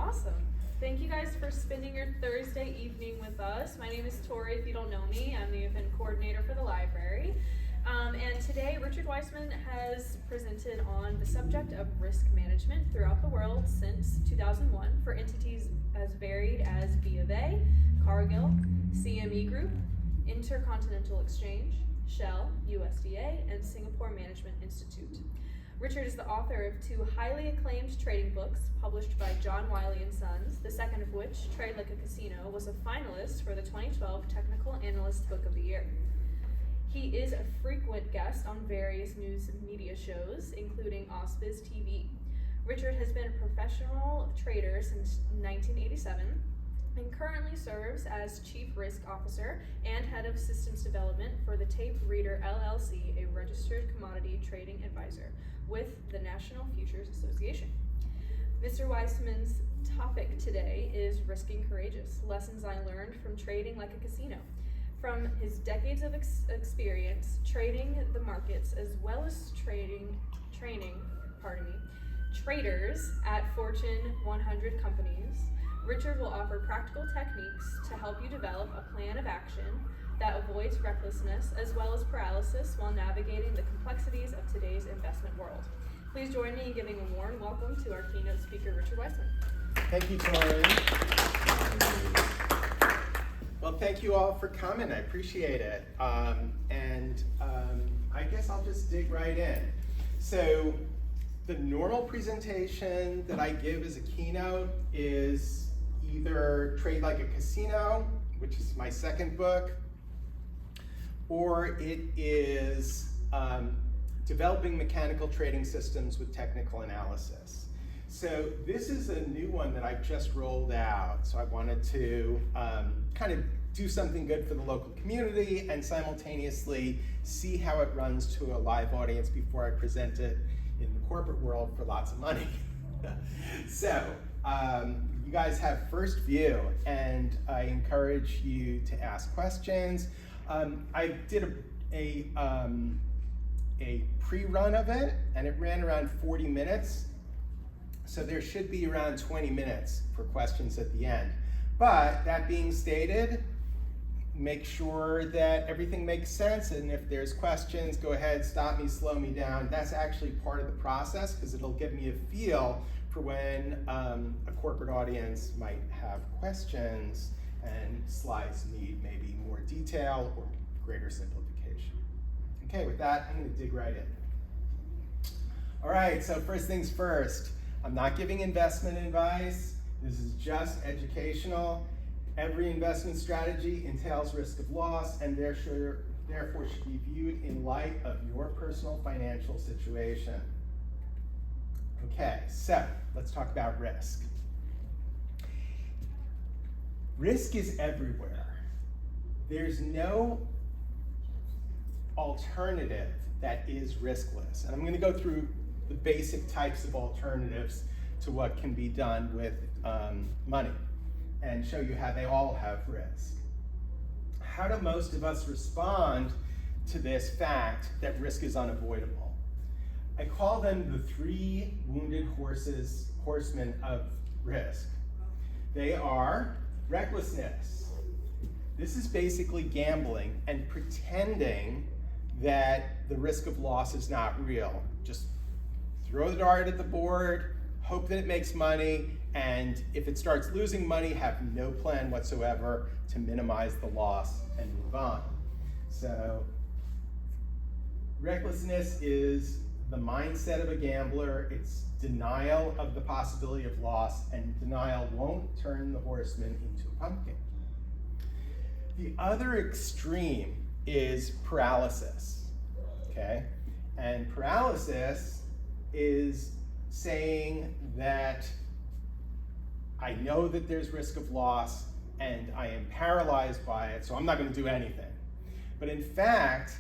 Awesome. Thank you guys for spending your Thursday evening with us. My name is Tori, if you don't know me. I'm the event coordinator for the library. And today, Richard Weissman has presented on the subject of risk management throughout the world since 2001 for entities as varied as B of A, Cargill, CME Group, Intercontinental Exchange, Shell, USDA, and Singapore Management Institute. Richard is the author of two highly acclaimed trading books published by John Wiley & Sons, the second of which, Trade Like a Casino, was a finalist for the 2012 Technical Analyst Book of the Year. He is a frequent guest on various news media shows, including Auspiz TV. Richard has been a professional trader since 1987 and currently serves as Chief Risk Officer and Head of Systems Development for the Tape Reader LLC, a registered commodity trading advisor with the National Futures Association. Mr. Weissman's topic today is Risking Courageous, lessons I learned from trading like a casino. From his decades of experience trading the markets as well as training traders at Fortune 100 companies, Richard will offer practical techniques to help you develop a plan of action that avoids recklessness as well as paralysis while navigating the complexities of today's investment world. Please join me in giving a warm welcome to our keynote speaker, Richard Weissman. Thank you, Tori. Well, thank you all for coming. I appreciate it. I guess I'll just dig right in. So the normal presentation that I give as a keynote is either Trade Like a Casino, which is my second book, or it is Developing Mechanical Trading Systems with Technical Analysis. So this is a new one that I just rolled out. So I wanted to kind of do something good for the local community and simultaneously see how it runs to a live audience before I present it in the corporate world for lots of money. So you guys have first view, and I encourage you to ask questions. I did a pre-run of it, and it ran around 40 minutes. So there should be around 20 minutes for questions at the end. But that being stated, make sure that everything makes sense, and if there's questions, go ahead, stop me, slow me down. That's actually part of the process because it'll give me a feel for when a corporate audience might have questions and slides need maybe more detail or greater simplification. Okay, with that, I'm going to dig right in. All right, so first things first, I'm not giving investment advice. This is just educational. Every investment strategy entails risk of loss and therefore should be viewed in light of your personal financial situation. Okay, so let's talk about risk. Risk is everywhere. There's no alternative that is riskless. And I'm going to go through the basic types of alternatives to what can be done with money and show you how they all have risk. How do most of us respond to this fact that risk is unavoidable? I call them the three wounded horsemen of risk. They are recklessness. This is basically gambling and pretending that the risk of loss is not real. Just throw the dart at the board, hope that it makes money, and if it starts losing money, have no plan whatsoever to minimize the loss and move on. So recklessness is the mindset of a gambler. It's denial of the possibility of loss, and denial won't turn the horseman into a pumpkin. The other extreme is paralysis, okay? And paralysis is saying that I know that there's risk of loss and I am paralyzed by it, so I'm not going to do anything. But in fact,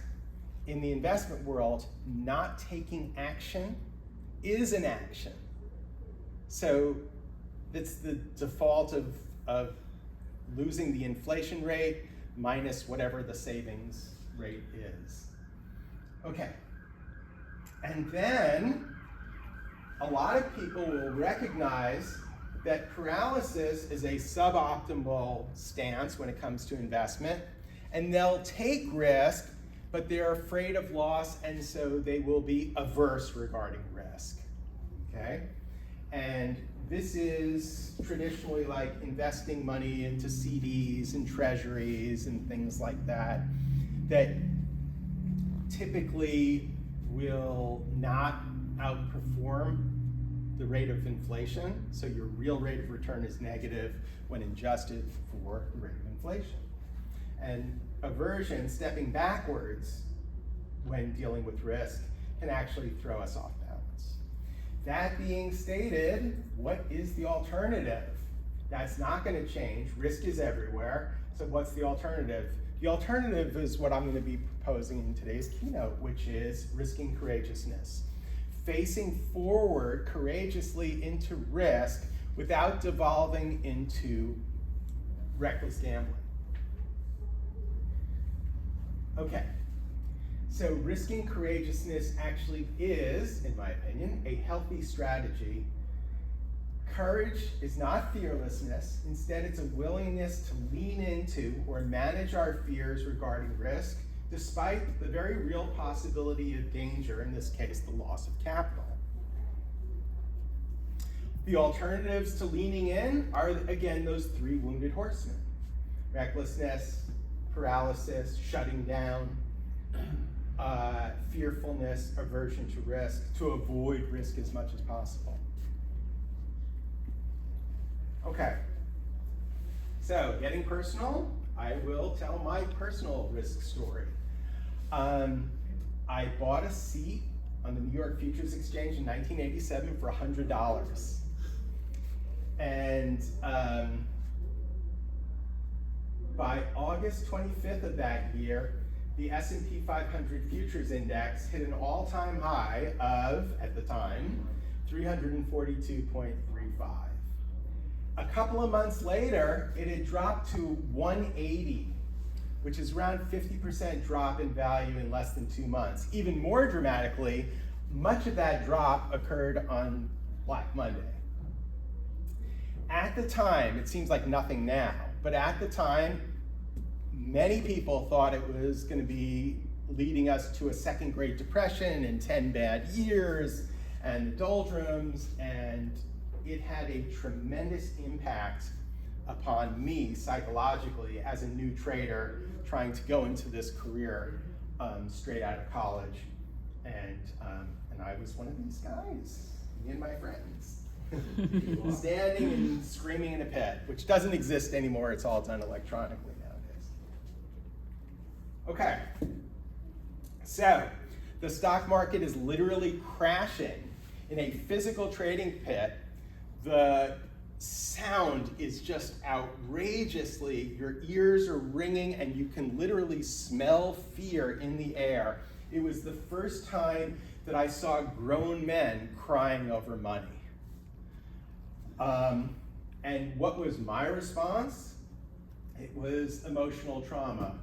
in the investment world, not taking action is an action. So it's the default of losing the inflation rate minus whatever the savings rate is. Okay. And then a lot of people will recognize that paralysis is a suboptimal stance when it comes to investment, and they'll take risk, but they're afraid of loss, and so they will be averse regarding risk, okay? And this is traditionally like investing money into CDs and treasuries and things like that, that typically will not outperform the rate of inflation, so your real rate of return is negative when adjusted for the rate of inflation. And aversion, stepping backwards when dealing with risk, can actually throw us off balance. That being stated, what is the alternative? That's not going to change. Risk is everywhere. So what's the alternative? The alternative is what I'm going to be proposing in today's keynote, which is risking courageousness. Facing forward courageously into risk without devolving into reckless gambling. Okay, so risking courageousness actually is, in my opinion, a healthy strategy. Courage is not fearlessness. Instead, it's a willingness to lean into or manage our fears regarding risk, despite the very real possibility of danger, in this case, the loss of capital. The alternatives to leaning in are, again, those three wounded horsemen: recklessness, paralysis, shutting down, fearfulness, aversion to risk, to avoid risk as much as possible. Okay, so getting personal, I will tell my personal risk story. I bought a seat on the New York Futures Exchange in 1987 for $100. And by August 25th of that year, the S&P 500 Futures Index hit an all-time high of, at the time, 342.35. A couple of months later, it had dropped to 180, which is around 50% drop in value in less than 2 months. Even more dramatically, much of that drop occurred on Black Monday. At the time, it seems like nothing now, but at the time, many people thought it was going to be leading us to a second Great Depression and 10 bad years and the doldrums, and it had a tremendous impact upon me psychologically as a new trader trying to go into this career straight out of college. And I was one of these guys, me and my friends, standing and screaming in a pit, which doesn't exist anymore. It's all done electronically nowadays. Okay, so the stock market is literally crashing in a physical trading pit. The sound is just outrageously, your ears are ringing and you can literally smell fear in the air. It was the first time that I saw grown men crying over money. And what was my response? It was emotional trauma.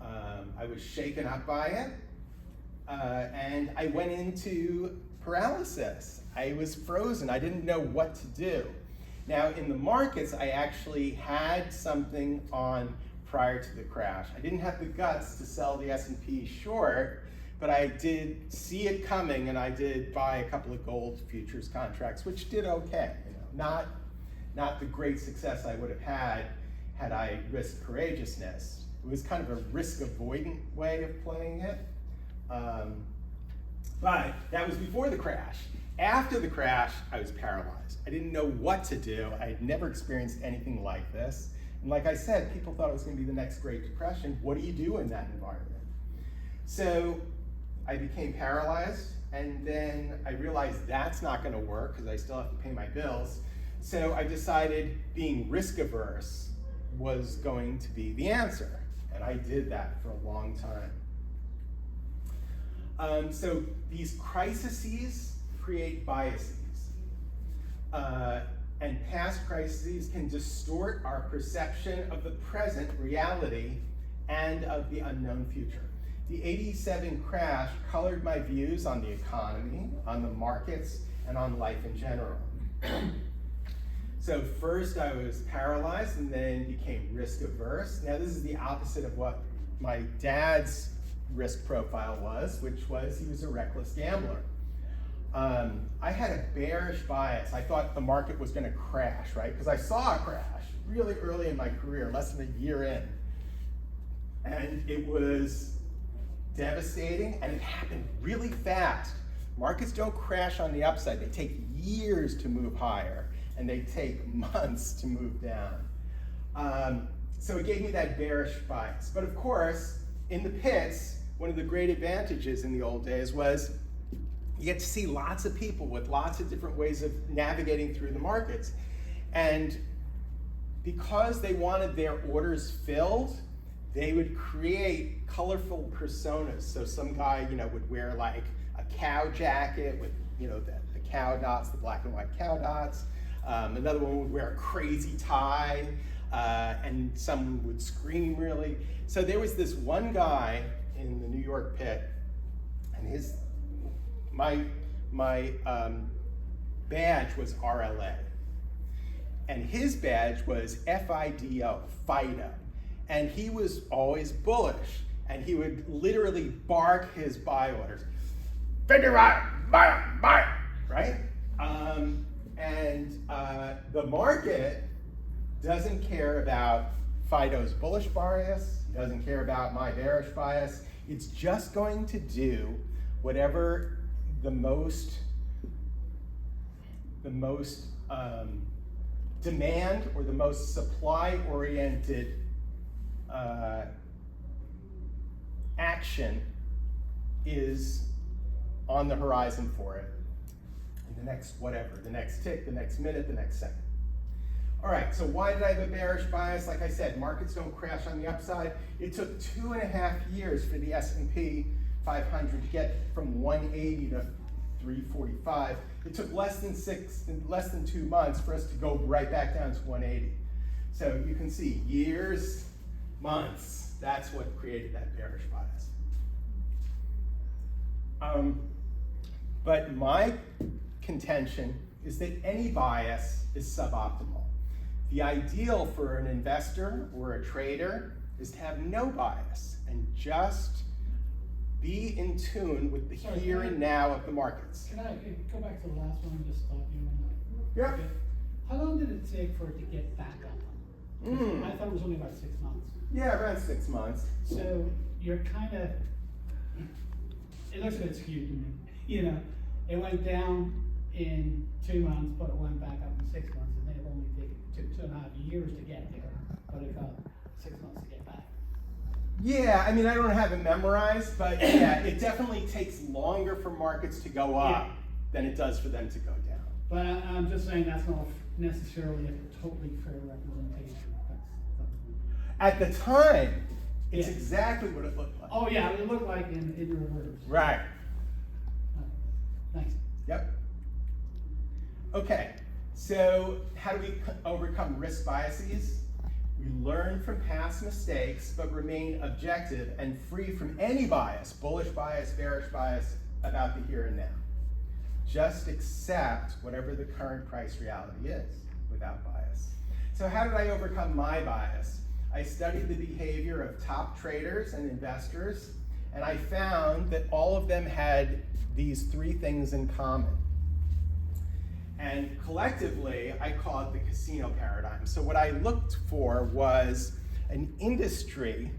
I was shaken up by it, and I went into paralysis. I was frozen. I didn't know what to do. Now, in the markets, I actually had something on prior to the crash. I didn't have the guts to sell the S&P short, but I did see it coming, and I did buy a couple of gold futures contracts, which did okay. Not the great success I would have had I risked courageousness. It was kind of a risk-avoidant way of playing it. But that was before the crash. After the crash, I was paralyzed. I didn't know what to do. I had never experienced anything like this. And like I said, people thought it was going to be the next Great Depression. What do you do in that environment? So I became paralyzed, and then I realized that's not going to work because I still have to pay my bills. So I decided being risk-averse was going to be the answer. And I did that for a long time. So these crises create biases. And past crises can distort our perception of the present reality and of the unknown future. The '87 crash colored my views on the economy, on the markets, and on life in general. So first I was paralyzed and then became risk averse. Now this is the opposite of what my dad's risk profile was, which was he was a reckless gambler. I had a bearish bias. I thought the market was going to crash, right? Because I saw a crash really early in my career, less than a year in. And it was devastating, and it happened really fast. Markets don't crash on the upside. They take years to move higher, and they take months to move down. So it gave me that bearish bias. But of course, in the pits, one of the great advantages in the old days was you get to see lots of people with lots of different ways of navigating through the markets. And because they wanted their orders filled, they would create colorful personas. So some guy, would wear like a cow jacket with, the cow dots, the black and white cow dots. Another one would wear a crazy tie, and some would scream really. So there was this one guy in the New York pit, and my badge was RLA, and his badge was FIDO, FIDO, and he was always bullish, and he would literally bark his buy orders, figure out, buy, right? The market doesn't care about Fido's bullish bias, doesn't care about my bearish bias. It's just going to do whatever the most demand or the most supply-oriented action is on the horizon for it in the next whatever, the next tick, the next minute, the next second. All right, so why did I have a bearish bias? Like I said, markets don't crash on the upside. It took 2.5 years for the S&P 500 to get from 180 to 345. It took less than 2 months for us to go right back down to 180. So you can see years, months, that's what created that bearish bias. But my contention is that any bias is suboptimal. The ideal for an investor or a trader is to have no bias and just be in tune with the here and now of the markets. Can I go back to the last one and just stop you on that? Yeah. Okay. How long did it take for it to get back up? I thought it was only about 6 months. Yeah, around 6 months. So you're kind of, it looks a bit skewed to me. It went down in 2 months, but it went back up in 6 months, and then it only took 2.5 years to get there, but it got 6 months to get back. Yeah, I mean, I don't have it memorized, but yeah, it definitely takes longer for markets to go up than it does for them to go down. But I'm just saying that's not necessarily a totally fair representation. At the time, it's exactly what it looked like. Oh yeah, it looked like in reverse. Right. Thanks. Yep. Okay, so how do we overcome risk biases? We learn from past mistakes, but remain objective and free from any bias, bullish bias, bearish bias, about the here and now. Just accept whatever the current price reality is without bias. So how did I overcome my bias? I studied the behavior of top traders and investors, and I found that all of them had these 3 things in common. And collectively, I call it the casino paradigm. So what I looked for was an industry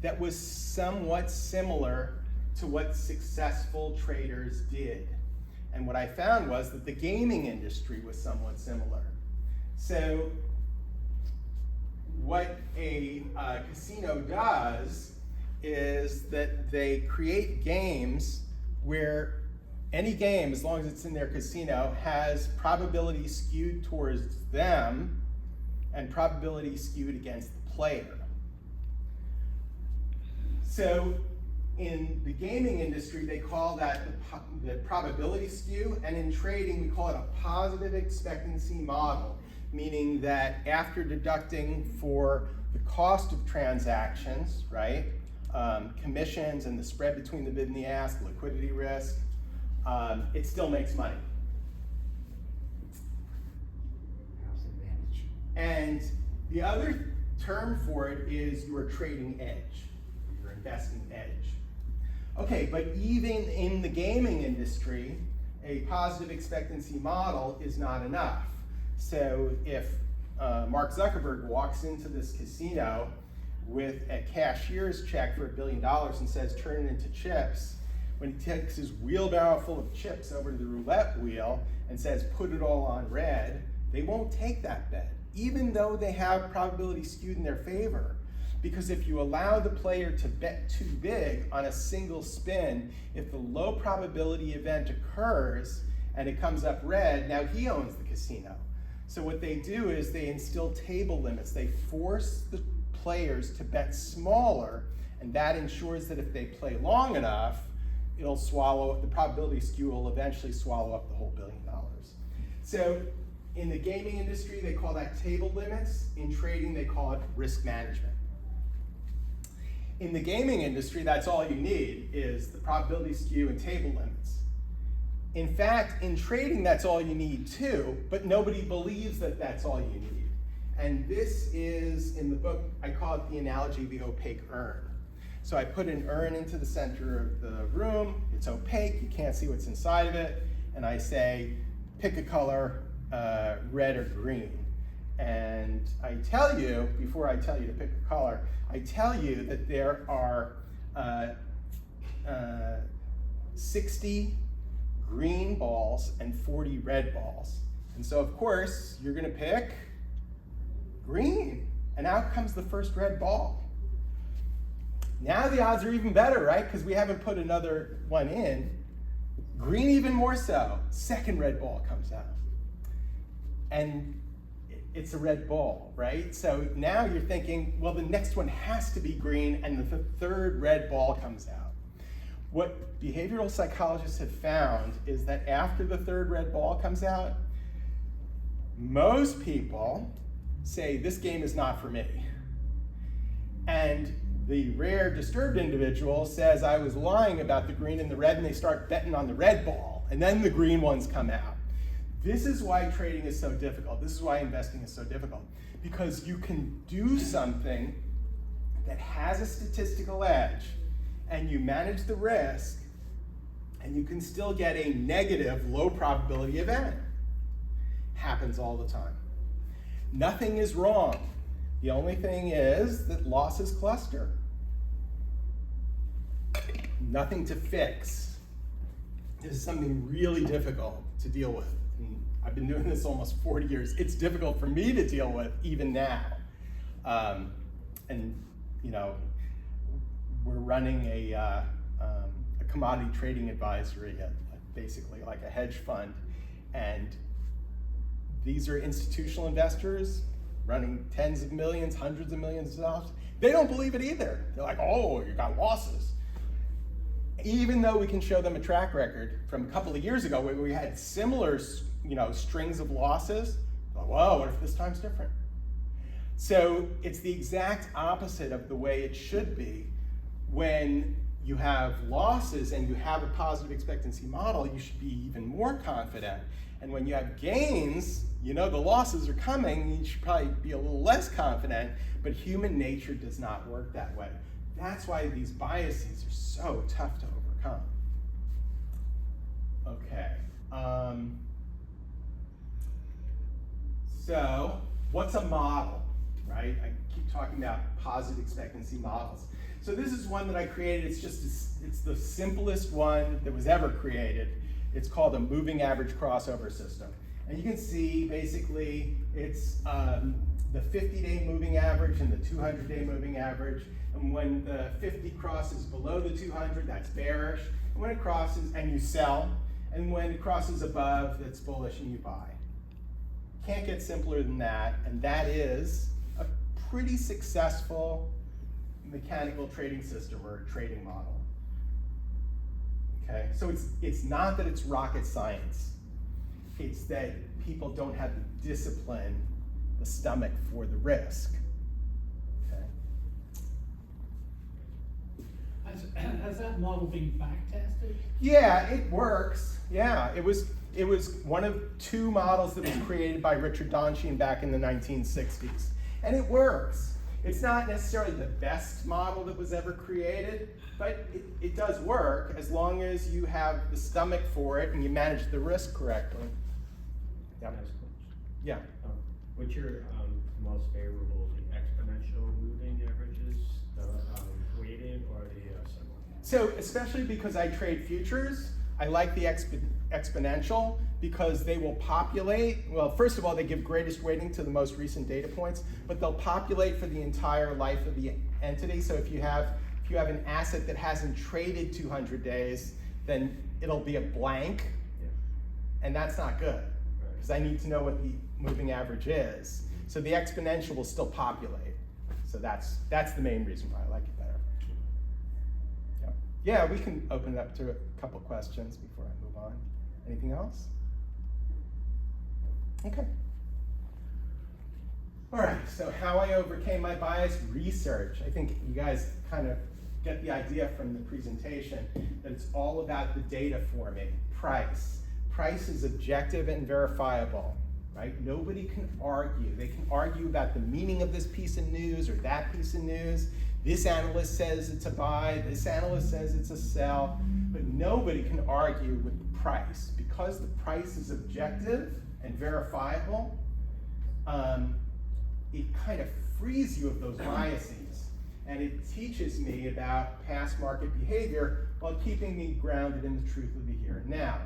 that was somewhat similar to what successful traders did. And what I found was that the gaming industry was somewhat similar. So what a casino does is that they create games where any game, as long as it's in their casino, has probability skewed towards them and probability skewed against the player. So in the gaming industry, they call that the probability skew, and in trading, we call it a positive expectancy model, meaning that after deducting for the cost of transactions, right, commissions and the spread between the bid and the ask, liquidity risk, it still makes money. And the other term for it is your trading edge, your investing edge. Okay, but even in the gaming industry, a positive expectancy model is not enough. So if Mark Zuckerberg walks into this casino with a cashier's check for $1 billion and says, turn it into chips, when he takes his wheelbarrow full of chips over to the roulette wheel and says, put it all on red, they won't take that bet, even though they have probability skewed in their favor. Because if you allow the player to bet too big on a single spin, if the low probability event occurs and it comes up red, now he owns the casino. So what they do is they instill table limits. They force the players to bet smaller, and that ensures that if they play long enough, it'll swallow, the probability skew will eventually swallow up the whole $1 billion. So in the gaming industry, they call that table limits. In trading, they call it risk management. In the gaming industry, that's all you need is the probability skew and table limits. In fact, in trading, that's all you need too, but nobody believes that that's all you need. And this is, in the book, I call it the analogy of the opaque urn. So I put an urn into the center of the room, it's opaque, you can't see what's inside of it, and I say, pick a color, red or green. And I tell you, before I tell you to pick a color, I tell you that there are 60 green balls and 40 red balls. And so of course, you're gonna pick green, and out comes the first red ball. Now the odds are even better, right? Because we haven't put another one in. Green even more so. Second red ball comes out. And it's a red ball, right? So now you're thinking, well, the next one has to be green, and the third red ball comes out. What behavioral psychologists have found is that after the third red ball comes out, most people say, this game is not for me. And the rare disturbed individual says, I was lying about the green and the red, and they start betting on the red ball, and then the green ones come out. This is why trading is so difficult. This is why investing is so difficult. Because you can do something that has a statistical edge, and you manage the risk, and you can still get a negative, low probability event. Happens all the time. Nothing is wrong. The only thing is that losses cluster. Nothing to fix. This is something really difficult to deal with. And I've been doing this almost 40 years. It's difficult for me to deal with even now. And you know, we're running a commodity trading advisory, basically like a hedge fund, and these are institutional investors running tens of millions, hundreds of millions of dollars. They don't believe it either. They're like, oh, you got losses. Even though we can show them a track record from a couple of years ago where we had similar, strings of losses, like, whoa, what if this time's different? So it's the exact opposite of the way it should be. When you have losses and you have a positive expectancy model, you should be even more confident. And when you have gains, the losses are coming, you should probably be a little less confident, but human nature does not work that way. That's why these biases are so tough to overcome. Okay. So what's a model, right? I keep talking about positive expectancy models. So this is one that I created. It's the simplest one that was ever created. It's called a moving average crossover system. And you can see basically it's the 50-day moving average and the 200-day moving average. And when the 50 crosses below the 200, that's bearish. And when it crosses, and you sell. And when it crosses above, that's bullish and you buy. Can't get simpler than that. And that is a pretty successful mechanical trading system or a trading model. Okay, so it's not that it's rocket science. It's that people don't have the discipline, the stomach for the risk. Okay. Has that model been back tested? Yeah, it works. Yeah, it was one of two models that was created by Richard Donchian back in the 1960s. And it works. It's not necessarily the best model that was ever created, but it does work as long as you have the stomach for it and you manage the risk correctly. Yeah. Yeah. What's your most favorable, the exponential moving averages, the weighted, or the similar? So especially because I trade futures, I like the exponential because they will populate. Well, first of all, they give greatest weighting to the most recent data points, but they'll populate for the entire life of the entity. So if you have an asset that hasn't traded 200 days, then it'll be a blank, and that's not good because I need to know what the moving average is. So the exponential will still populate. So that's the main reason why I like it better. Yeah, we can open it up to a couple questions before I move on. Anything else? Okay. All right, so how I overcame my bias, research. I think you guys kind of get the idea from the presentation that it's all about the data for me. Price. Price is objective and verifiable, right? Nobody can argue. They can argue about the meaning of this piece of news or that piece of news. This analyst says it's a buy, this analyst says it's a sell, but nobody can argue with the price. Because the price is objective and verifiable, it kind of frees you of those biases. And it teaches me about past market behavior while keeping me grounded in the truth of the here and now.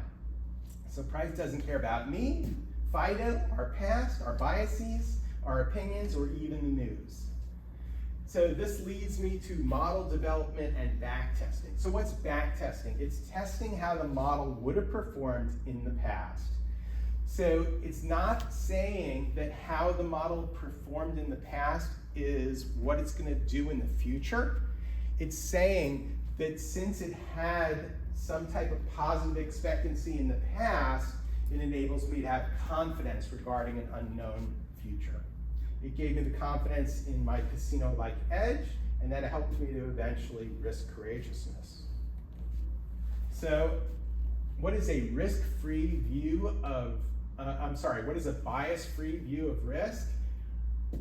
So price doesn't care about me, Fido, our past, our biases, our opinions, or even the news. So this leads me to model development and back testing. So what's back testing? It's testing how the model would have performed in the past. So it's not saying that how the model performed in the past is what it's going to do in the future. It's saying that since it had some type of positive expectancy in the past, it enables me to have confidence regarding an unknown future. It gave me the confidence in my casino-like edge, and then it helped me to eventually risk courageousness. So what is a risk-free view of, what is a bias-free view of risk?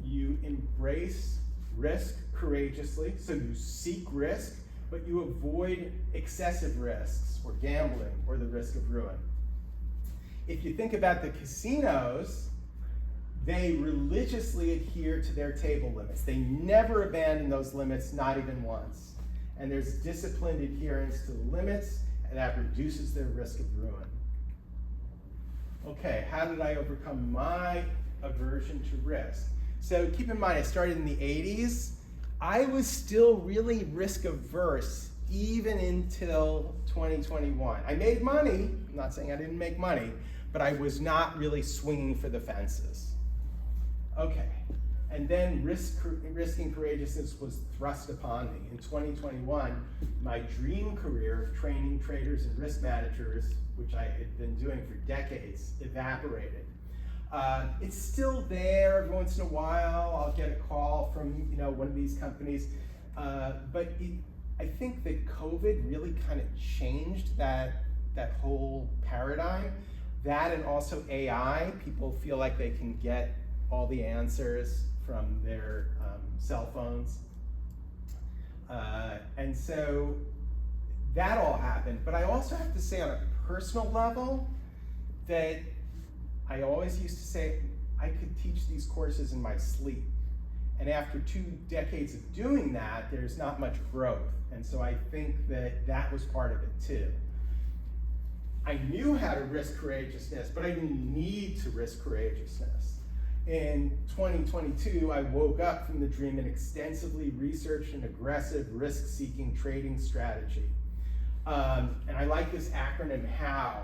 You embrace risk courageously, so you seek risk, but you avoid excessive risks or gambling or the risk of ruin. If you think about the casinos, they religiously adhere to their table limits. They never abandon those limits, not even once. And there's disciplined adherence to the limits, and that reduces their risk of ruin. Okay, how did I overcome my aversion to risk? So keep in mind, I started in the 80s. I was still really risk averse even until 2021. I made money, I'm not saying I didn't make money, but I was not really swinging for the fences. Okay, and then risking courageousness was thrust upon me. In 2021, my dream career of training traders and risk managers, which I had been doing for decades, evaporated. It's still there. Every once in a while, I'll get a call from one of these companies, but I think that COVID really kind of changed that whole paradigm. That and also AI, people feel like they can get all the answers from their cell phones. And so that all happened. But I also have to say on a personal level that I always used to say I could teach these courses in my sleep. And after 2 decades of doing that, there's not much growth. And so I think that was part of it too. I knew how to risk courageousness, but I didn't need to risk courageousness. In 2022, I woke up from the dream and extensively researched an aggressive risk-seeking trading strategy. And I like this acronym, HOW.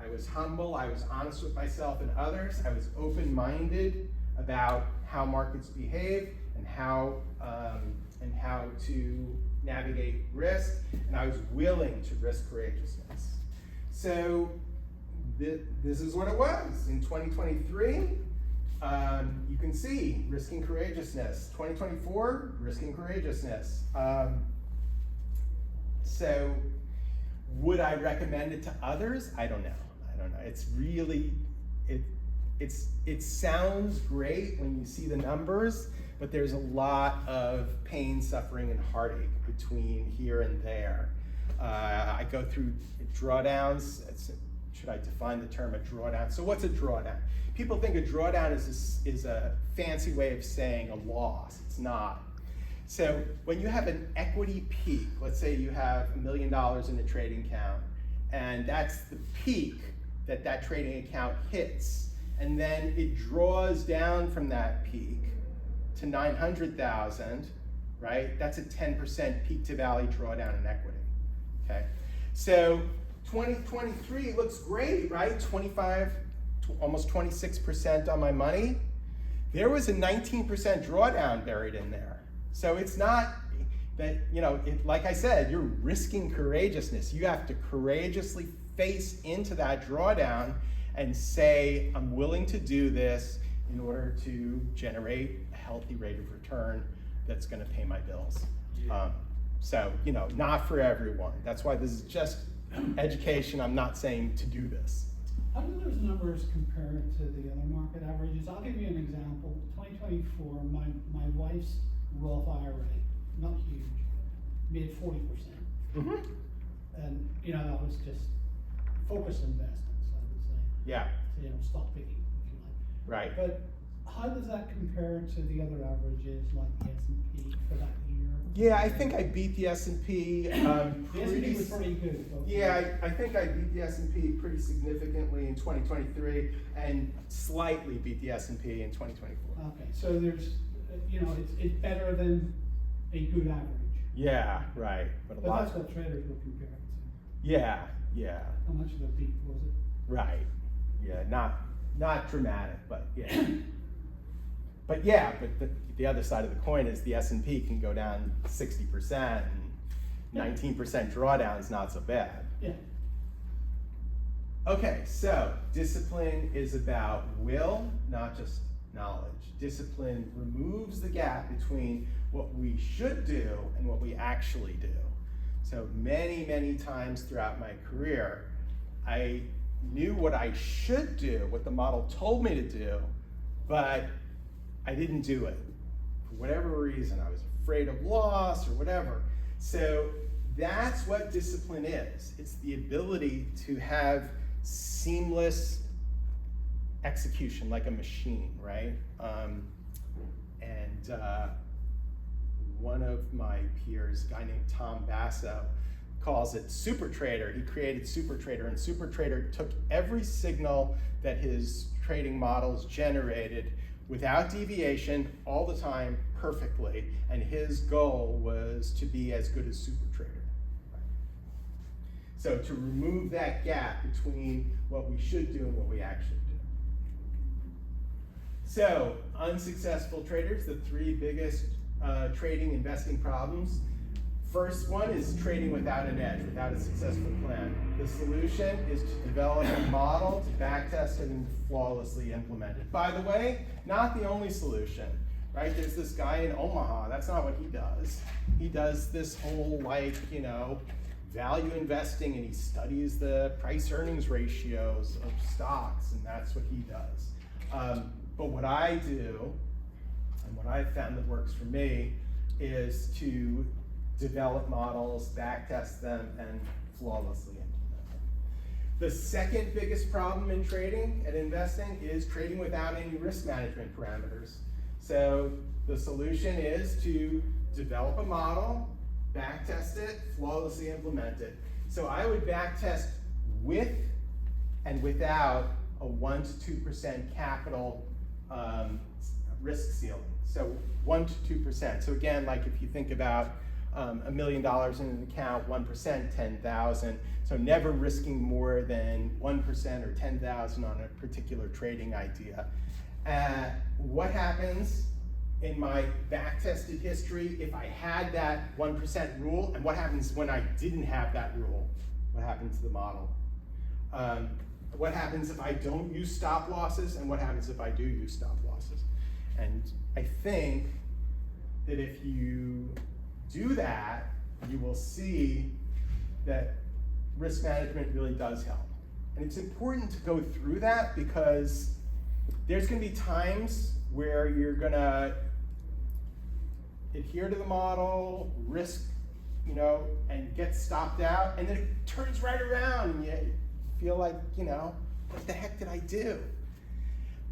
I was humble, I was honest with myself and others, I was open-minded about how markets behave and how to navigate risk, and I was willing to risk courageousness. So this is what it was. In 2023, you can see risking courageousness. 2024, risking courageousness. So would I recommend it to others? I don't know. It's really, it sounds great when you see the numbers, but there's a lot of pain, suffering, and heartache between here and there. I go through drawdowns. Should I define the term a drawdown? So what's a drawdown? People think a drawdown is a fancy way of saying a loss. It's not. So when you have an equity peak, let's say you have $1 million in a trading account, and that's the peak that trading account hits, and then it draws down from that peak to 900,000, right? That's a 10% peak to valley drawdown in equity, okay? So 2023 looks great, right? 25 to almost 26% on my money. There was a 19% drawdown buried in there. So it's not that, like I said, you're risking courageousness. You have to courageously face into that drawdown and say, I'm willing to do this in order to generate a healthy rate of return that's gonna pay my bills. Yeah. So, not for everyone. That's why this is just education. I'm not saying to do this. How do those numbers compare to the other market averages? I'll give you an example. 2024, my wife's Roth IRA, not huge, made 40%. Mm-hmm. And, that was just focused investments, I would say. Yeah, So, stock picking, if you like. right. But how does that compare to the other averages, like the S&P for that year? Yeah, I think I beat the S&P. The S&P was pretty good. Folks. Yeah, I think I beat the S&P pretty significantly in 2023 and slightly beat the S&P in 2024. Okay, so there's, it's better than a good average. Yeah, right. But But that's what traders will compare it to. Yeah. How much of a peak was it? Right. Yeah, not dramatic, but yeah. But the other side of the coin is the S&P can go down 60% and 19% drawdown is not so bad. Yeah. Okay, so discipline is about will, not just knowledge. Discipline removes the gap between what we should do and what we actually do. So many times throughout my career, I knew what I should do, what the model told me to do, but I didn't do it. For whatever reason, I was afraid of loss or whatever. So that's what discipline is. It's the ability to have seamless execution like a machine, right? One of my peers, a guy named Tom Basso, calls it Super Trader. He created Super Trader, and Super Trader took every signal that his trading models generated without deviation all the time perfectly, and his goal was to be as good as Super Trader. So to remove that gap between what we should do and what we actually do. So unsuccessful traders, the three biggest trading investing problems. First one is trading without an edge, without a successful plan. The solution is to develop a model to backtest it and flawlessly implement it. By the way, not the only solution, right? There's this guy in Omaha, that's not what he does. He does this whole value investing, and he studies the price earnings ratios of stocks, and that's what he does. But what I do, and what I've found that works for me, is to develop models, backtest them, and flawlessly implement them. The second biggest problem in trading and investing is trading without any risk management parameters. So the solution is to develop a model, backtest it, flawlessly implement it. So I would backtest with and without a 1 to 2% capital risk ceiling. So 1 to 2%. So again, like if you think about $1 million in an account, 1%, 10,000. So never risking more than 1% or 10,000 on a particular trading idea. What happens in my backtested history if I had that 1% rule, and what happens when I didn't have that rule? What happens to the model? What happens if I don't use stop losses, and what happens if I do use stop losses? And I think that if you do that, you will see that risk management really does help. And it's important to go through that because there's gonna be times where you're gonna adhere to the model, risk, and get stopped out, and then it turns right around and you feel like, what the heck did I do?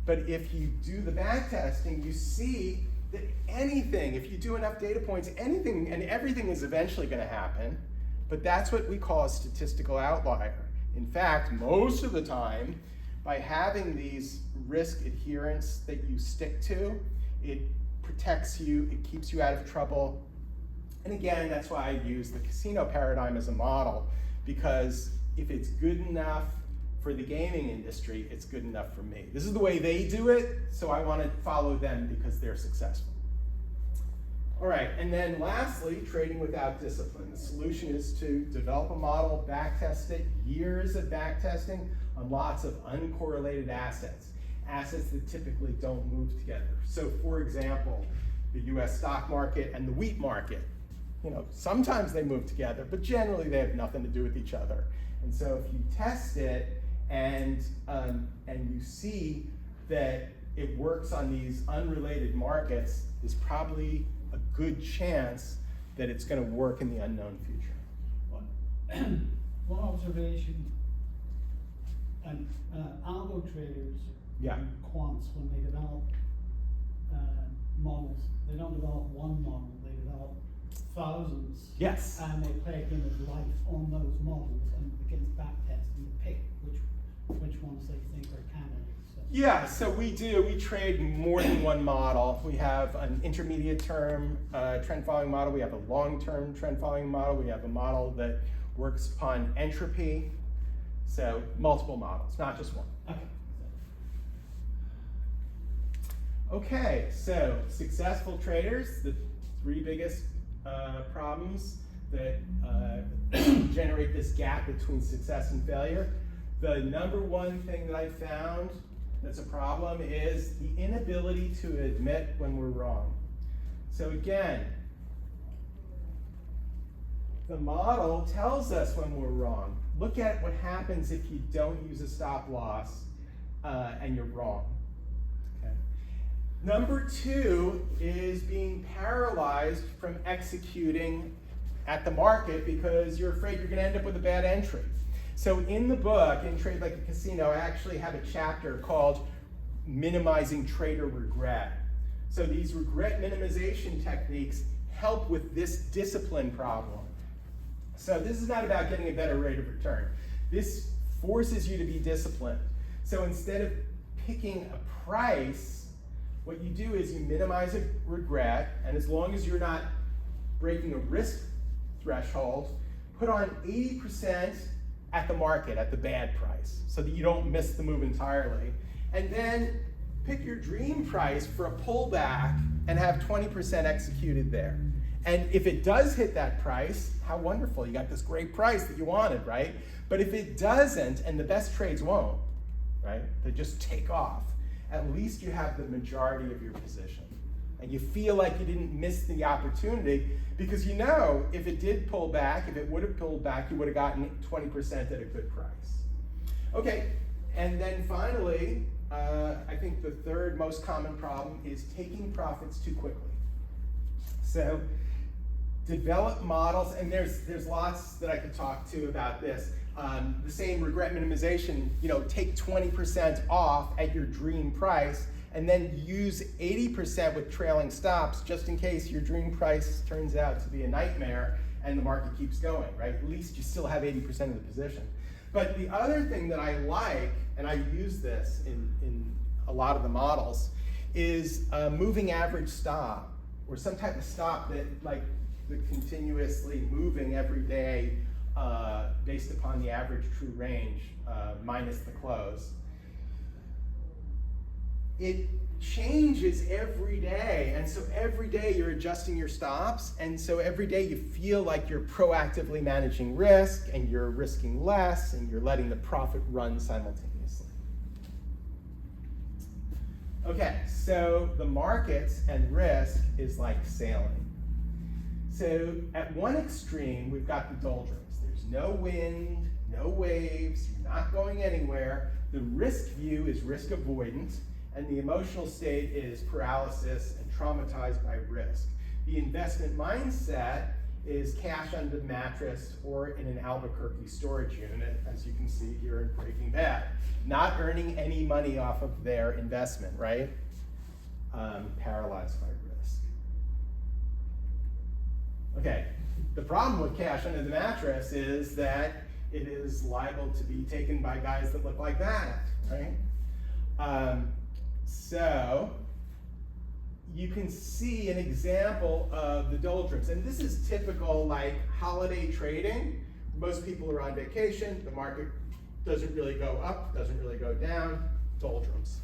But if you do the back testing, you see that anything, if you do enough data points, anything and everything is eventually gonna happen, but that's what we call a statistical outlier. In fact, most of the time, by having these risk adherence that you stick to, it protects you, it keeps you out of trouble. And again, that's why I use the casino paradigm as a model, because if it's good enough for the gaming industry, it's good enough for me. This is the way they do it, so I want to follow them because they're successful. All right, and then lastly, trading without discipline. The solution is to develop a model, backtest it, years of backtesting on lots of uncorrelated assets that typically don't move together. So for example, the US stock market and the wheat market. Sometimes they move together, but generally they have nothing to do with each other. And so if you test it and you see that it works on these unrelated markets, there's probably a good chance that it's going to work in the unknown future. One observation, algo traders Yeah. and quants, when they develop models, they don't develop one model, they develop thousands. Yes. And they play a game of life on those models and begin to backtest and pick which ones they think are candidates. So. Yeah, so we trade more than one model. We have an intermediate term trend following model, we have a long-term trend following model, we have a model that works upon entropy. So multiple models, not just one. Okay. Okay, so successful traders, the three biggest problems that generate this gap between success and failure. The number one thing that I found that's a problem is the inability to admit when we're wrong. So again, the model tells us when we're wrong. Look at what happens if you don't use a stop loss and you're wrong. Okay. Number two is being paralyzed from executing at the market because you're afraid you're going to end up with a bad entry. So in the book, in Trade Like a Casino, I actually have a chapter called Minimizing Trader Regret. So these regret minimization techniques help with this discipline problem. So this is not about getting a better rate of return. This forces you to be disciplined. So instead of picking a price, what you do is you minimize a regret, and as long as you're not breaking a risk threshold, put on 80% at the market, at the bad price, so that you don't miss the move entirely. And then pick your dream price for a pullback and have 20% executed there. And if it does hit that price, how wonderful, you got this great price that you wanted, right? But if it doesn't, and the best trades won't, right? They just take off. At least you have the majority of your position. And you feel like you didn't miss the opportunity because you know if it did pull back, if it would have pulled back, you would have gotten 20% at a good price. Okay, and then finally, I think the third most common problem is taking profits too quickly. So develop models, and there's lots that I could talk to about this. The same regret minimization, take 20% off at your dream price, and then use 80% with trailing stops just in case your dream price turns out to be a nightmare and the market keeps going, right? At least you still have 80% of the position. But the other thing that I like, and I use this in a lot of the models, is a moving average stop, or some type of stop that, like the continuously moving every day based upon the average true range minus the close. It changes every day, and so every day you're adjusting your stops, and so every day you feel like you're proactively managing risk, and you're risking less, and you're letting the profit run simultaneously. Okay, so the markets and risk is like sailing. So at one extreme, we've got the doldrums. There's There's no wind, no waves, you're not going anywhere. The risk view is risk avoidant, and the emotional state is paralysis and traumatized by risk. The investment mindset is cash under the mattress or in an Albuquerque storage unit, as you can see here in Breaking Bad. Not earning any money off of their investment, right? Paralyzed by risk. Okay, the problem with cash under the mattress is that it is liable to be taken by guys that look like that, right? So you can see an example of the doldrums, and this is typical like holiday trading. Most people are on vacation, the market doesn't really go up, doesn't really go down, doldrums.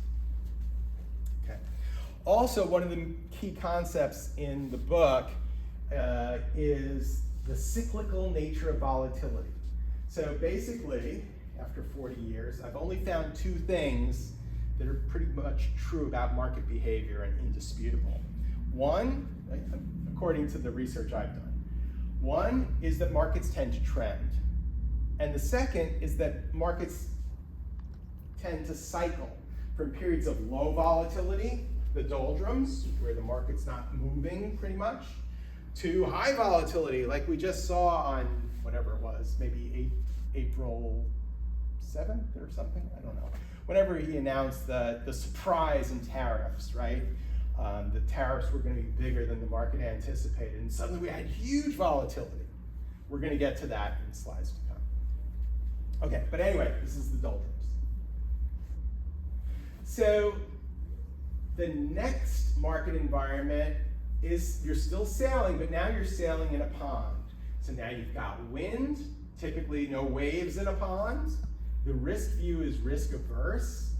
Okay. Also, one of the key concepts in the book is the cyclical nature of volatility. So basically, after 40 years, I've only found two things that are pretty much true about market behavior and indisputable. One, according to the research I've done, one is that markets tend to trend. And the second is that markets tend to cycle from periods of low volatility, the doldrums, where the market's not moving pretty much, to high volatility, like we just saw on whatever it was, maybe April 7th or something, I don't know. Whenever he announced the surprise in tariffs, right? The tariffs were going to be bigger than the market anticipated, and suddenly we had huge volatility. We're going to get to that in slides to come. Okay, but anyway, this is the doldrums. So the next market environment is you're still sailing, but now you're sailing in a pond. So now you've got wind, typically no waves in a pond. The risk view is risk averse,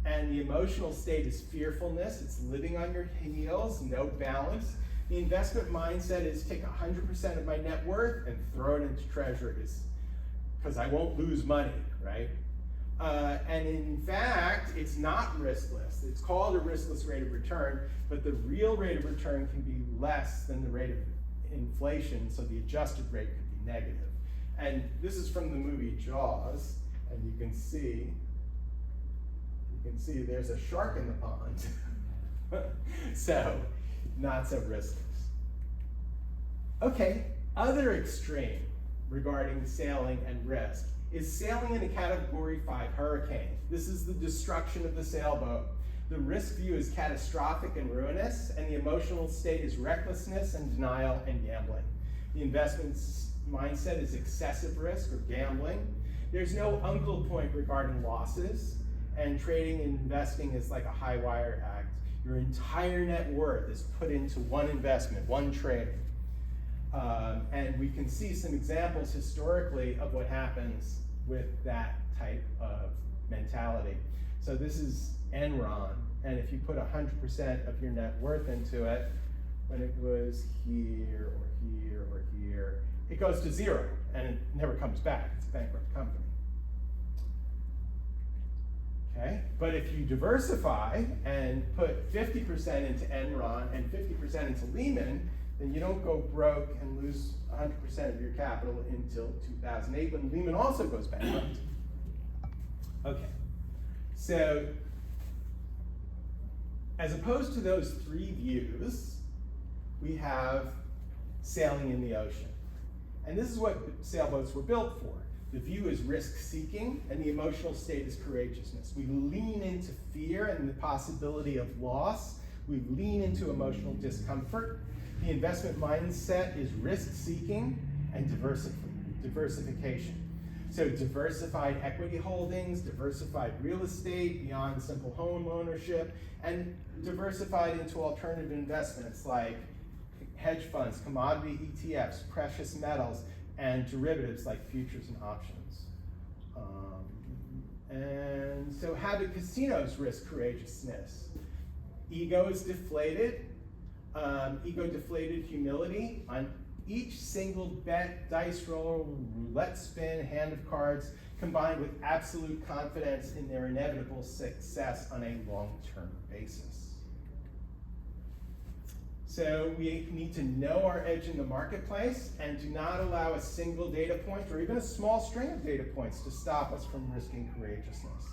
and the emotional state is fearfulness. It's living on your heels, no balance. The investment mindset is take 100% of my net worth and throw it into treasuries, because I won't lose money, right? And in fact, it's not riskless. It's called a riskless rate of return, but the real rate of return can be less than the rate of inflation, so the adjusted rate could be negative. And this is from the movie Jaws, and you can see there's a shark in the pond. So, not so riskless. Okay, other extreme regarding sailing and risk is sailing in a Category 5 hurricane. This is the destruction of the sailboat. The risk view is catastrophic and ruinous, and the emotional state is recklessness and denial and gambling. The investment mindset is excessive risk or gambling. There's no uncle point regarding losses, and trading and investing is like a high wire act. Your entire net worth is put into one investment, one trade. And we can see some examples historically of what happens with that type of mentality. So this is Enron, and if you put 100% of your net worth into it, when it was here or here or here, it goes to zero and it never comes back. It's a bankrupt company. Okay, but if you diversify and put 50% into Enron and 50% into Lehman, then you don't go broke and lose 100% of your capital until 2008, when Lehman also goes bankrupt. Okay, so as opposed to those three views, we have sailing in the ocean. And this is what sailboats were built for. The view is risk-seeking, and the emotional state is courageousness. We lean into fear and the possibility of loss. We lean into emotional discomfort. The investment mindset is risk-seeking and diversification. So diversified equity holdings, diversified real estate beyond simple home ownership, and diversified into alternative investments like hedge funds, commodity ETFs, precious metals, and derivatives like futures and options. And so how do casinos risk courageousness? Ego is deflated. Ego-deflated humility on each single bet, dice roll, roulette spin, hand of cards, combined with absolute confidence in their inevitable success on a long-term basis. So we need to know our edge in the marketplace and do not allow a single data point or even a small string of data points to stop us from risking courageousness.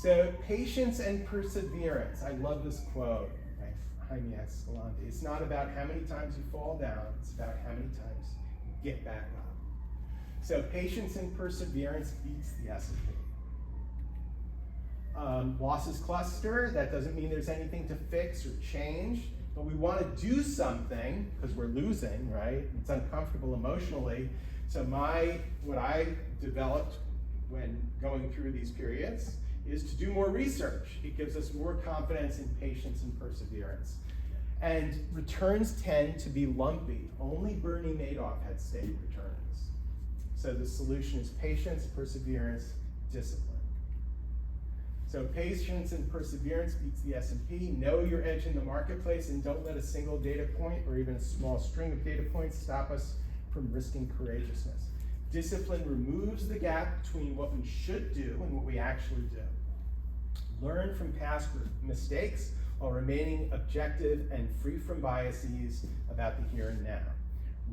So patience and perseverance. I love this quote by Jaime Escalante. It's not about how many times you fall down, it's about how many times you get back up. So patience and perseverance beats the S&P. Losses cluster, that doesn't mean there's anything to fix or change, but we want to do something because we're losing, right? It's uncomfortable emotionally. So what I developed when going through these periods is to do more research. It gives us more confidence in patience and perseverance. And returns tend to be lumpy. Only Bernie Madoff had steady returns. So the solution is patience, perseverance, discipline. So patience and perseverance beats the S&P. Know your edge in the marketplace and don't let a single data point or even a small string of data points stop us from risking courageousness. Discipline removes the gap between what we should do and what we actually do. Learn from past mistakes while remaining objective and free from biases about the here and now.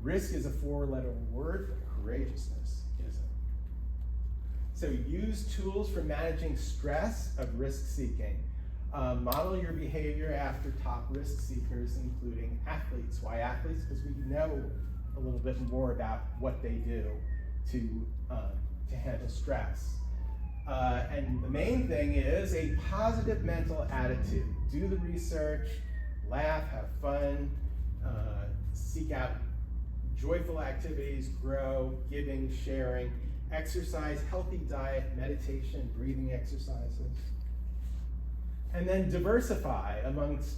Risk is a four-letter word, but courageousness isn't. So use tools for managing stress of risk seeking. Model your behavior after top risk seekers, including athletes. Why athletes? Because we know a little bit more about what they do to handle stress. And the main thing is a positive mental attitude. Do the research, laugh, have fun, seek out joyful activities, grow, giving, sharing, exercise, healthy diet, meditation, breathing exercises. And then diversify amongst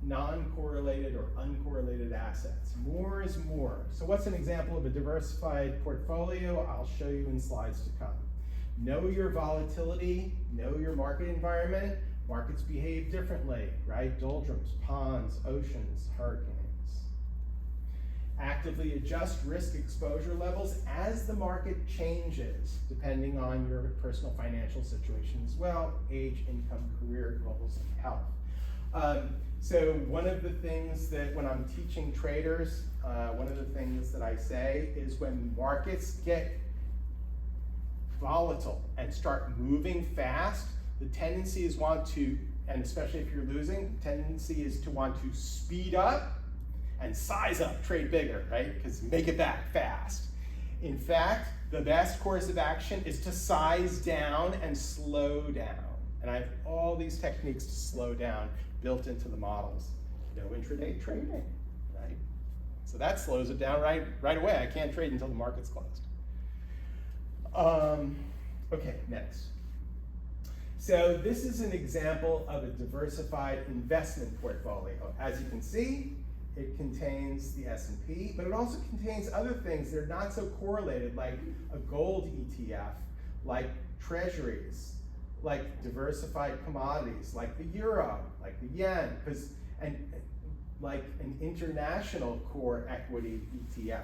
non-correlated or uncorrelated assets. More is more. So what's an example of a diversified portfolio? I'll show you in slides to come. Know your volatility, know your market environment. Markets behave differently, right? Doldrums, ponds, oceans, hurricanes. Actively adjust risk exposure levels as the market changes, depending on your personal financial situation as well, age, income, career, goals, and health. So one of the things that when I'm teaching traders, one of the things that I say is when markets get volatile and start moving fast, the tendency is and especially if you're losing, the tendency is to want to speed up and size up, trade bigger, right? Because make it back fast. In fact, the best course of action is to size down and slow down. And I have all these techniques to slow down built into the models. No intraday trading, right? So that slows it down right away. I can't trade until the market's closed. Okay, next. So this is an example of a diversified investment portfolio. As you can see, it contains the S&P, but it also contains other things that are not so correlated, like a gold ETF, like treasuries, like diversified commodities, like the euro, like the yen, and like an international core equity ETF.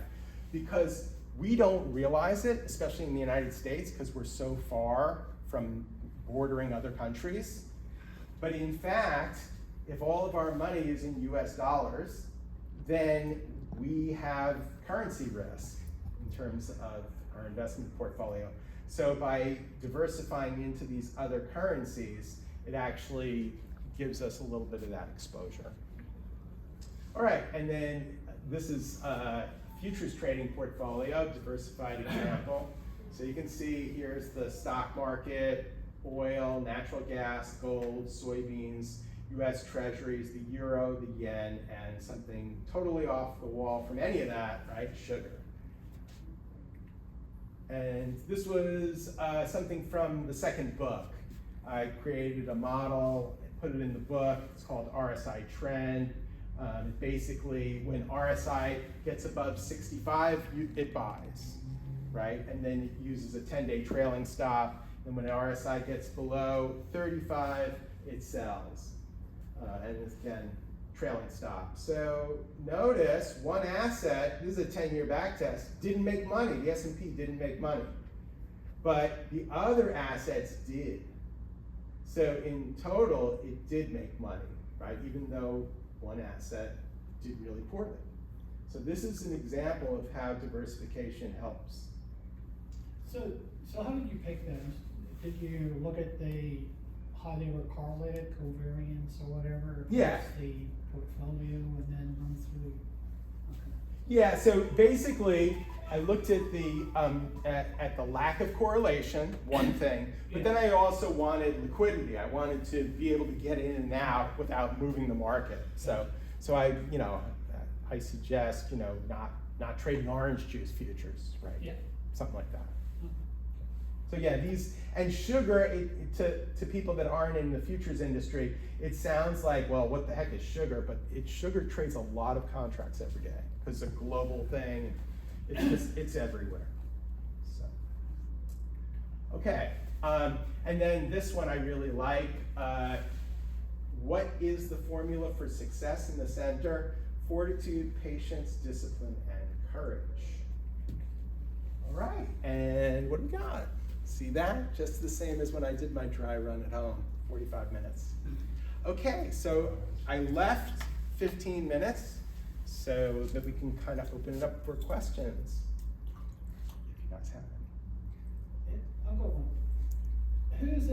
Because we don't realize it, especially in the United States, because we're so far from bordering other countries. But in fact, if all of our money is in US dollars, then we have currency risk in terms of our investment portfolio. So by diversifying into these other currencies, it actually gives us a little bit of that exposure. All right, and then this is a futures trading portfolio, diversified example. So you can see here's the stock market, oil, natural gas, gold, soybeans, US treasuries, the euro, the yen, and something totally off the wall from any of that, right? Sugar. And this was something from the second book. I created a model, put it in the book. It's called RSI Trend. Basically, when RSI gets above 65, it buys, right? And then it uses a 10-day trailing stop. And when RSI gets below 35, it sells. And it's, again, trailing stop. So notice one asset, this is a 10-year back test, didn't make money. The S&P didn't make money. But the other assets did. So in total, it did make money, right? Even though one asset did really poorly. So this is an example of how diversification helps. So how did you pick those? Did you look at how they were correlated, covariance or whatever? Yeah. across the portfolio and then run through? Okay. Yeah, so basically, I looked at the lack of correlation, one thing, but then I also wanted liquidity. I wanted to be able to get in and out without moving the market. So I suggest, not trading orange juice futures, right? Yeah. Something like that. Okay. So yeah, and sugar, to people that aren't in the futures industry, it sounds like, well, what the heck is sugar? But sugar trades a lot of contracts every day because it's a global thing. It's everywhere. So, okay, and then this one I really like. What is the formula for success in the center? Fortitude, patience, discipline, and courage. All right, and what do we got? See that? Just the same as when I did my dry run at home, 45 minutes. Okay, so I left 15 minutes so that we can kind of open it up for questions, if you guys have any. I'll go one. Who's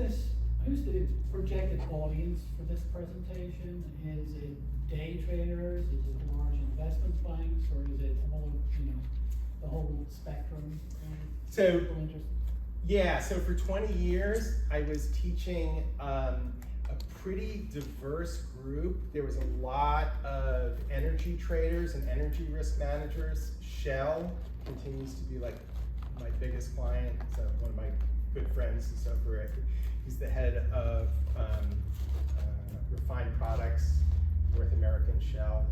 the projected audience for this presentation? Is it day traders? Is it large investment banks? Or is it all, the whole spectrum of So- people interested? Yeah, so for 20 years, I was teaching a pretty diverse group. There was a lot of energy traders and energy risk managers. Shell continues to be like my biggest client. So one of my good friends is over at, he's the head of refined products, North American Shell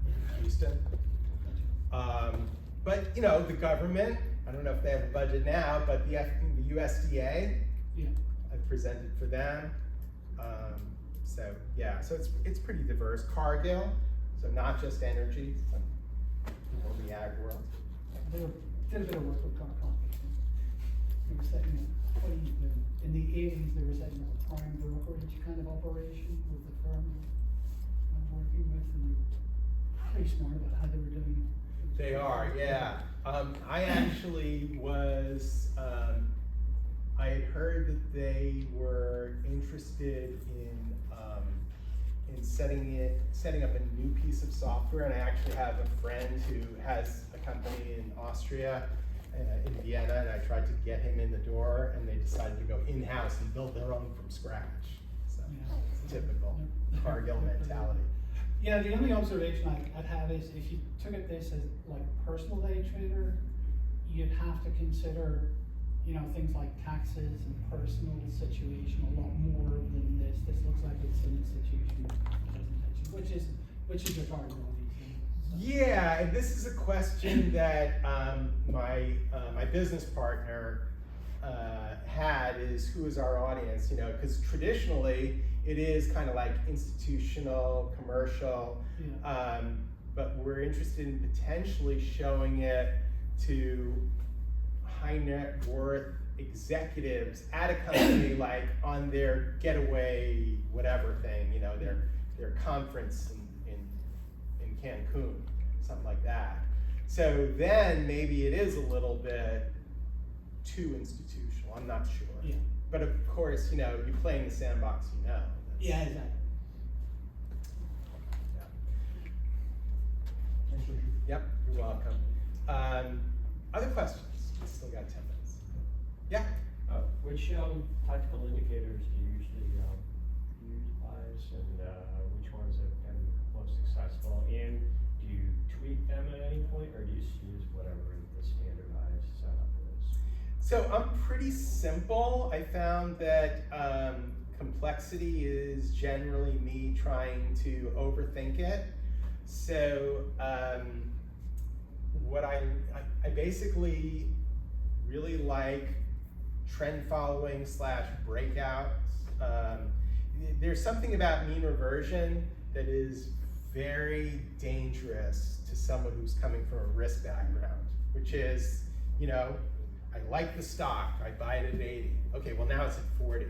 in Houston. But the government, I don't know if they have a budget now, but the USDA, Yeah. I've presented for them. So it's pretty diverse. Cargill, so not just energy, some people in the ag world. They did a bit of work with Cargill. They were setting up, in the 80s, they were setting up a prime brokerage kind of operation with the firm I'm working with, and they're pretty smart about how they were doing it. They are, yeah. I actually was, I had heard that they were interested in setting up a new piece of software, and I actually have a friend who has a company in Austria, in Vienna, and I tried to get him in the door, and they decided to go in-house and build their own from scratch. So it's typical Cargill mentality. Yeah, the only observation I'd have is if you took it this as like a personal day trader, you'd have to consider, things like taxes and personal situation a lot more than this. This looks like it's an institutional presentation, which is your target audience. Yeah, and this is a question that my business partner had, is who is our audience? Because traditionally it is kind of like institutional, commercial, Yeah. but we're interested in potentially showing it to high net worth executives at a company, like on their getaway whatever thing, their conference in Cancun, something like that. So then maybe it is a little bit too institutional, I'm not sure. Yeah. But of course, you play in the sandbox, That's- Yeah, exactly. Yeah. Yep, you're welcome. Other questions? Still got 10 minutes. Yeah? Which tactical indicators do you usually utilize, and which ones have been most successful? And do you tweak them at any point, or do you just use whatever the standardized setup is? So I'm pretty simple. I found that complexity is generally me trying to overthink it. So what I basically really like trend following / breakouts. There's something about mean reversion that is very dangerous to someone who's coming from a risk background, which is, I like the stock, I buy it at 80. Okay, well now it's at 40.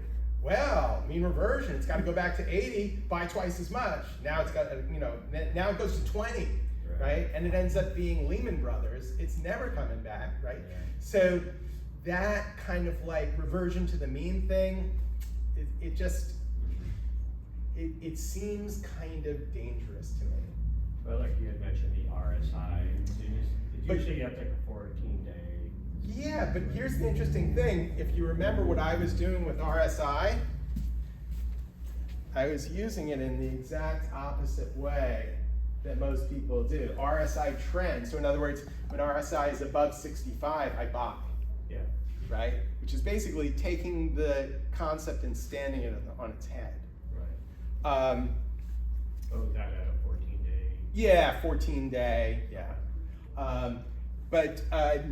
well, mean reversion, it's got to go back to 80, buy twice as much. Now it's got, now it goes to 20, right? And it ends up being Lehman Brothers. It's never coming back, right? Yeah. So that kind of like reversion to the mean thing, it seems kind of dangerous to me. Well, like you had mentioned the RSI, But- usually you have like a 14-day. Yeah, but here's the interesting thing. If you remember what I was doing with RSI, I was using it in the exact opposite way that most people do. RSI trend. So in other words, when RSI is above 65, I buy, Yeah. right? Which is basically taking the concept and standing it on its head. Right. Oh, that at a 14-day. Yeah, 14-day, yeah. But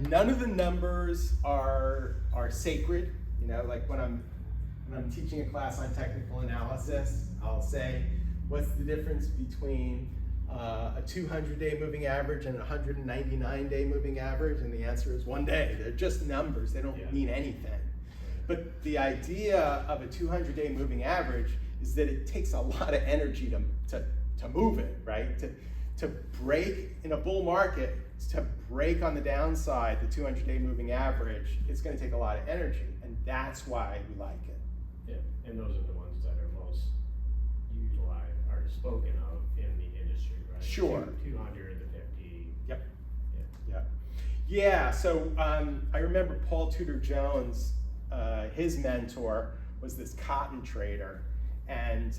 none of the numbers are sacred. Like when I'm teaching a class on technical analysis, I'll say, what's the difference between a 200-day moving average and a 199-day moving average? And the answer is 1 day. They're just numbers. They don't mean anything. But the idea of a 200-day moving average is that it takes a lot of energy to move it, right? To break in a bull market, to break on the downside, the 200-day moving average, it's going to take a lot of energy, and that's why we like it. Yeah, and those are the ones that are most utilized, or spoken of in the industry, right? Sure. 200, the 50. Yep. Yeah. Yeah. So I remember Paul Tudor Jones, his mentor was this cotton trader, and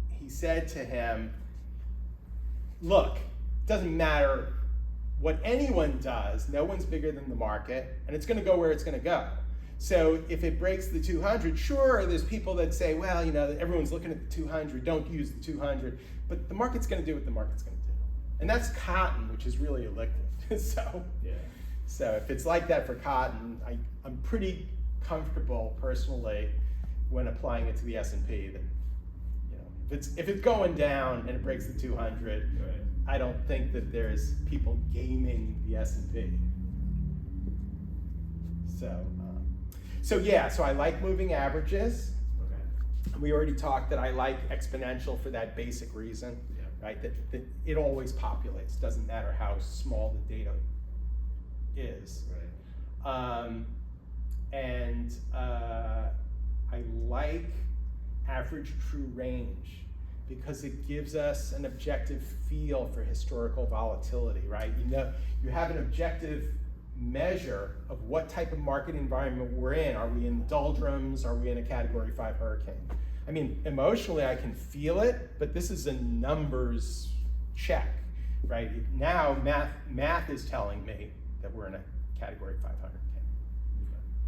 he said to him, look, it doesn't matter what anyone does, no one's bigger than the market, and it's going to go where it's going to go. So if it breaks the 200, sure, there's people that say, well, everyone's looking at the 200, don't use the 200, but the market's going to do what the market's going to do. And that's cotton, which is really a liquid. So if it's like that for cotton, I'm pretty comfortable personally when applying it to the S&P that if it's going down and it breaks the 200, Right. I don't think that there's people gaming the S&P. So I like moving averages. Okay. We already talked that I like exponential for that basic reason, Yeah. right? That it always populates, doesn't matter how small the data is. Right. I like average true range because it gives us an objective feel for historical volatility, right? You have an objective measure of what type of market environment we're in. Are we in doldrums? Are we in a Category 5 hurricane? I mean, emotionally I can feel it, but this is a numbers check, right? Now math is telling me that we're in a Category 5 hurricane.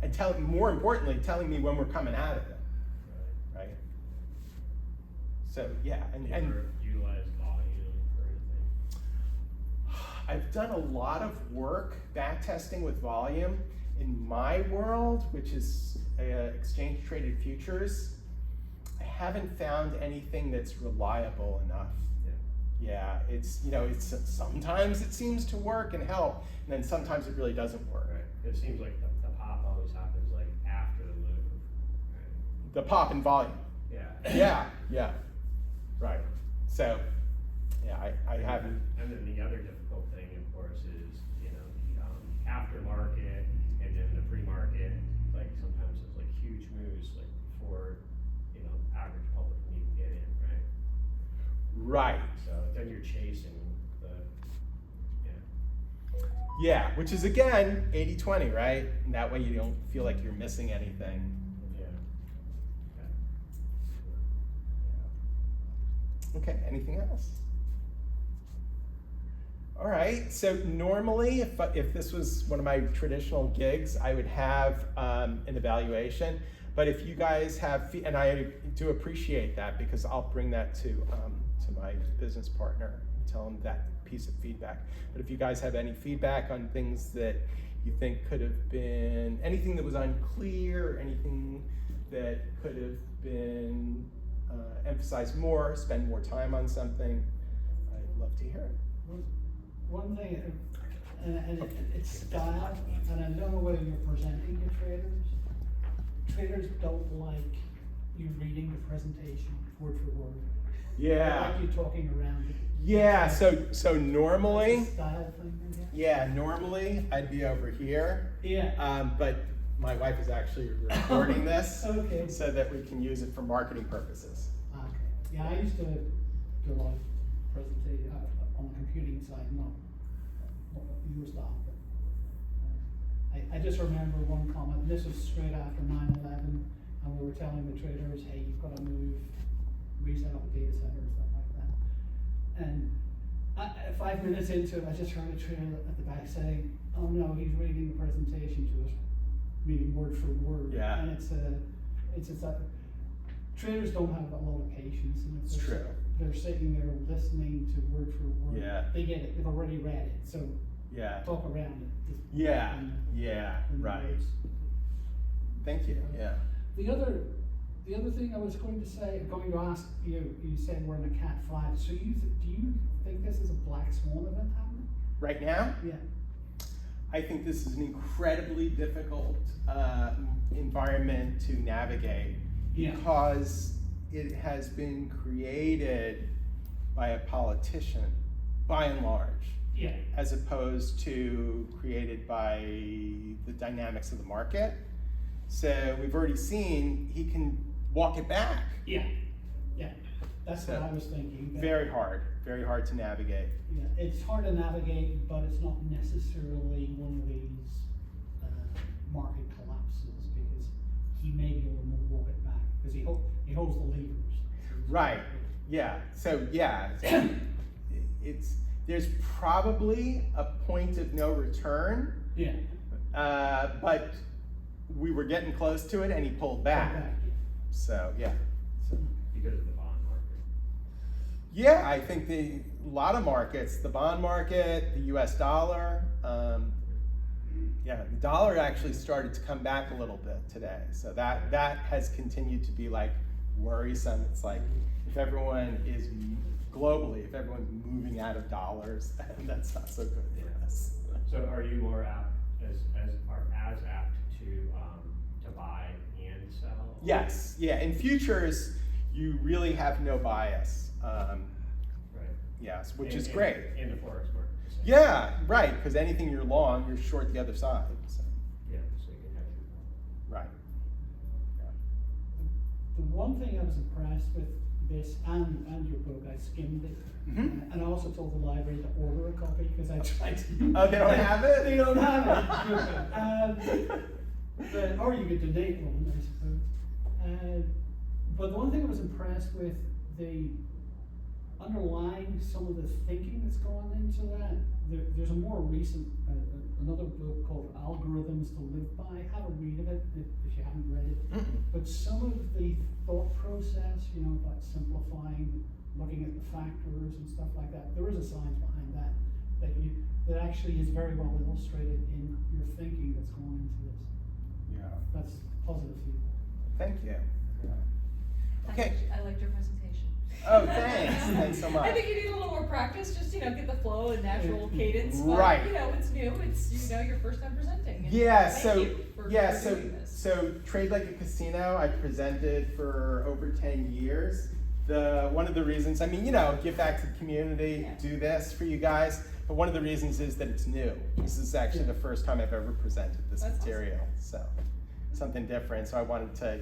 And more importantly, telling me when we're coming out of it, right? So yeah, You ever utilize volume for anything? I've done a lot of work back testing with volume. In my world, which is exchange traded futures, I haven't found anything that's reliable enough. Yeah, it's sometimes it seems to work and help, and then sometimes it really doesn't work. Right. It seems like the pop always happens like after the move. Right. The pop in volume. Yeah. Yeah. Right. So, yeah, I haven't. And then the other difficult thing, of course, is the aftermarket and then the pre-market. Like sometimes there's like huge moves like before average public can even get in, right? Right. So then you're chasing the Yeah, which is again 80-20, right? And that way you don't feel like you're missing anything. Okay, anything else? All right, so normally if this was one of my traditional gigs, I would have an evaluation. But if you guys have, and I do appreciate that because I'll bring that to my business partner, tell them that piece of feedback. But if you guys have any feedback on things that you think could have been, anything that was unclear, anything that could have been emphasized more, spend more time on something, I'd love to hear it. One thing, and it's style, and I don't know whether you're presenting to traders, traders don't like you reading the presentation word for word. They Yeah. like you talking around it. Yeah, so That's a normally, style thing, I guess. yeah, normally I'd be over here. Yeah. But my wife is actually recording this Okay. so that we can use it for marketing purposes. Okay. Yeah, I used to do a lot of presentation on the computing side, not your stuff. But I just remember one comment, and this was straight after 9/11, and we were telling the traders, hey, you've got to reset up a data center and stuff like that. And 5 minutes into it, I just heard a trader at the back saying, oh no, he's reading the presentation to us, meaning word for word. Yeah. And it's traders don't have a lot of patience, and if It's they're, true. they're sitting there listening to word for word. Yeah. They get it, they've already read it, so Yeah. talk around it. Just Yeah. in Yeah. the Right. words. Thank you. Yeah. The other thing I was going to say, going to ask you, you said we're in a Cat 5, so do you think this is a black swan event happening? Right now, Yeah. I think this is an incredibly difficult environment to navigate Yeah. because it has been created by a politician, by and large, Yeah. as opposed to created by the dynamics of the market. So we've already seen he can walk it back. Yeah. Yeah. That's So, what I was thinking. that- very hard to navigate. Yeah, it's hard to navigate, but it's not necessarily one of these market collapses because he may be able to walk it back because he holds the levers. Right. Yeah. So yeah, there's probably a point of no return, Yeah. but we were getting close to it and he pulled back. Yeah. So yeah. So, Because of the bond market. yeah, I think a lot of markets, the bond market, the U.S. dollar. Yeah, the dollar actually started to come back a little bit today. So that has continued to be like worrisome. It's like if everyone is globally, if everyone's moving out of dollars, that's not so good for us. So are you more apt, as apt to buy and sell? Yes, yeah. In futures, you really have no bias. Right. Yes, which And- is and- great. And the forex market. the same. Yeah, right. Because anything you're long, you're short the other side. So, Yeah, so you can hedge it. right. The one thing I was impressed with this and your book, I skimmed it, Mhm. and I also told the library to order a copy because I tried to. Oh, they don't have it? They don't have it. Or you could donate one, I suppose. But the one thing I was impressed with, the underlying some of the thinking that's gone into that. There's a more recent, another book called Algorithms to Live By. Have a read of it if you haven't read it. Mm-mm. But some of the thought process, about simplifying, looking at the factors and stuff like that, there is a science behind that, that actually is very well illustrated in your thinking that's gone into this. Yeah. That's positive feedback. Thank you. Okay. I liked your presentation. Oh, thanks. Thanks so much. I think you need a little more practice, just, get the flow and natural cadence, but, Right. It's new, it's, your first time presenting. and Yeah, thank so you for doing this. so Trade Like a Casino, I presented for over 10 years. One of the reasons, give back to the community, Yeah. do this for you guys, but one of the reasons is that it's new. This is actually the first time I've ever presented this That's material, so something different. So I wanted to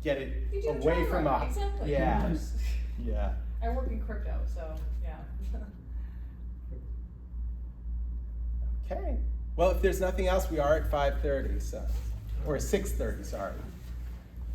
get it You do the away trial from run, us. exactly. Yeah, yeah. I work in crypto, so, yeah. Okay. Well, if there's nothing else, we are at 5:30, so or 6:30. Sorry.